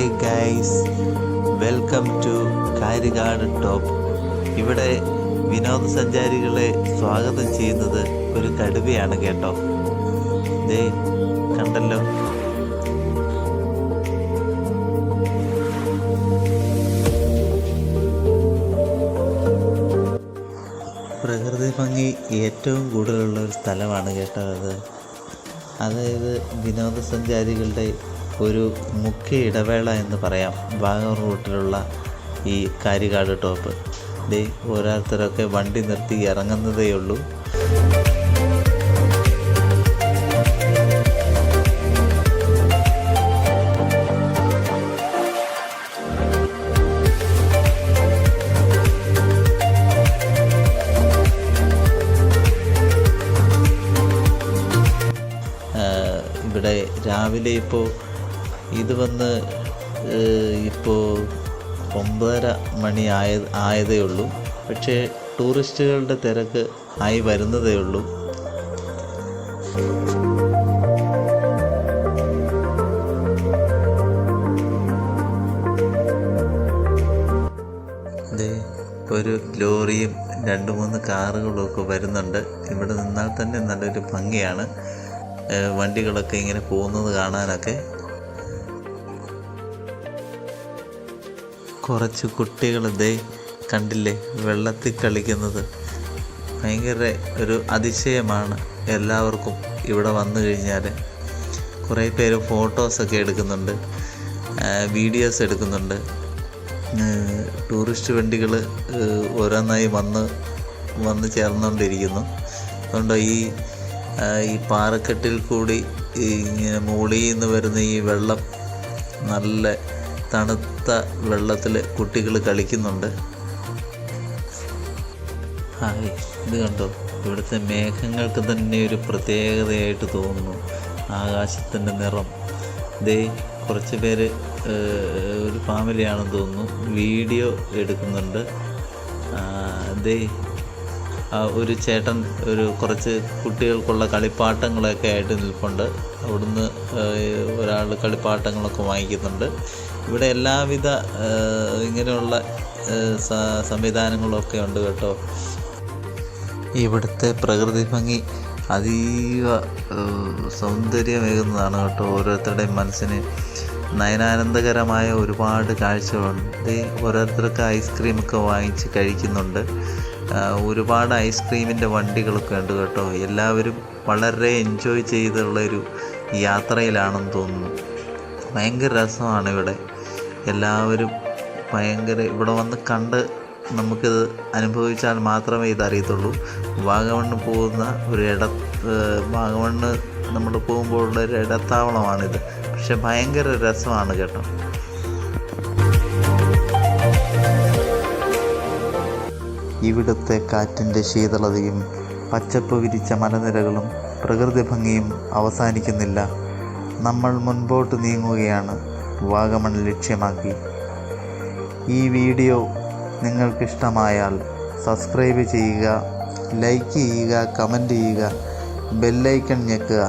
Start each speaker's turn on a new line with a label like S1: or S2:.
S1: Hi guys, welcome to Karikkad top. ഇവിടെ വിനോദസഞ്ചാരികളെ സ്വാഗതം ചെയ്യുന്നത് ഒരു കടുവയാണ് കേട്ടോ. ദേ കണ്ടല്ലോ. പ്രകൃതി ഭംഗി ഏറ്റവും കൂടുതലുള്ള ഒരു സ്ഥലമാണ് കേട്ടോ അത്. അതായത് വിനോദസഞ്ചാരികളുടെ ഒരു മുഖ്യ ഇടവേള എന്ന് പറയാം വാഗമൺ റൂട്ടിലുള്ള ഈ കാരികാട് ടോപ്പ്. ദേ ഓരോരുത്തരൊക്കെ വണ്ടി നിർത്തി ഇറങ്ങുന്നതേ ഉള്ളൂ. ഇവിടെ രാവിലെ ഇപ്പോൾ ഇത് വന്ന് ഇപ്പോൾ 9:30 മണി ആയതേ ഉള്ളൂ. പക്ഷേ ടൂറിസ്റ്റുകളുടെ തിരക്ക് ആയി വരുന്നതേ ഉള്ളൂ. ഒരു ലോറിയും 2-3 കാറുകളും ഒക്കെ വരുന്നുണ്ട്. ഇവിടെ നിന്നാൽ തന്നെ നല്ലൊരു ഭംഗിയാണ് വണ്ടികളൊക്കെ ഇങ്ങനെ പോകുന്നത് കാണാനൊക്കെ. കുറച്ച് കുട്ടികൾ ദേ കണ്ടില്ലേ വെള്ളത്തിൽ കളിക്കുന്നത്. ഭയങ്കര ഒരു അതിശയമാണ് എല്ലാവർക്കും ഇവിടെ വന്നു കഴിഞ്ഞാൽ. കുറേ പേര് ഫോട്ടോസൊക്കെ എടുക്കുന്നുണ്ട്, വീഡിയോസ് എടുക്കുന്നുണ്ട്. ടൂറിസ്റ്റ് വണ്ടികൾ ഓരോന്നായി വന്ന് ചേർന്നുകൊണ്ടിരിക്കുന്നു. അതുകൊണ്ട് ഈ പാറക്കെട്ടിൽ കൂടി ഇങ്ങനെ മുകളിൽ നിന്ന് വരുന്ന ഈ വെള്ളം, നല്ല തണുത്ത വെള്ളത്തിൽ കുട്ടികൾ കളിക്കുന്നുണ്ട്. ഹായ്, ഇത് കണ്ടോ, ഇവിടുത്തെ മേഘങ്ങൾക്ക് തന്നെ ഒരു പ്രത്യേകതയായിട്ട് തോന്നുന്നു. ആകാശത്തിൻ്റെ നിറം. ദേ കുറച്ച് പേര്, ഒരു ഫാമിലിയാണെന്ന് തോന്നുന്നു, വീഡിയോ എടുക്കുന്നുണ്ട്. ദേ ഒരു ചേട്ടൻ കുറച്ച് കുട്ടികൾക്കുള്ള കളിപ്പാട്ടങ്ങളൊക്കെ ആയിട്ട് നിൽപ്പുണ്ട്. അവിടുന്ന് ഒരാൾ കളിപ്പാട്ടങ്ങളൊക്കെ വാങ്ങിക്കുന്നുണ്ട്. ഇവിടെ എല്ലാവിധ ഇങ്ങനെയുള്ള സംവിധാനങ്ങളൊക്കെ ഉണ്ട് കേട്ടോ. ഇവിടുത്തെ പ്രകൃതി ഭംഗി അതീവ സൗന്ദര്യമേകുന്നതാണ് കേട്ടോ. ഓരോരുത്തരുടെയും മനസ്സിന് നയനാനന്ദകരമായ ഒരുപാട് കാഴ്ചകളുണ്ട്. ഓരോരുത്തർക്ക് ഐസ്ക്രീമൊക്കെ വാങ്ങിച്ച് കഴിക്കുന്നുണ്ട്. ഒരുപാട് ഐസ്ക്രീമിൻ്റെ വണ്ടികളൊക്കെ ഉണ്ട് കേട്ടോ. എല്ലാവരും വളരെ എൻജോയ് ചെയ്തുള്ളൊരു യാത്രയിലാണെന്ന് തോന്നുന്നു. ഭയങ്കര രസമാണ് ഇവിടെ. എല്ലാവരും ഇവിടെ വന്ന് കണ്ട് നമുക്കിത് അനുഭവിച്ചാൽ മാത്രമേ ഇതറിയത്തുള്ളൂ. വാഗമണ്ണ് പോകുന്ന വാഗമണ്ണ് നമ്മൾ പോകുമ്പോഴുള്ള ഒരു ഇടത്താവളമാണിത്. പക്ഷെ ഭയങ്കര രസമാണ് കേട്ടോ. ഇവിടുത്തെ കാറ്റിൻ്റെ ശീതളതയും പച്ചപ്പ് വിരിച്ച മലനിരകളും പ്രകൃതി ഭംഗിയും അവസാനിക്കുന്നില്ല. നമ്മൾ മുൻപോട്ട് നീങ്ങുകയാണ് വാഗമൺ ലക്ഷ്യമാക്കി. ഈ വീഡിയോ നിങ്ങൾക്കിഷ്ടമായാൽ സബ്സ്ക്രൈബ് ചെയ്യുക, ലൈക്ക് ചെയ്യുക, കമൻറ്റ് ചെയ്യുക, ബെല്ലൈക്കൺ ഞെക്കുക.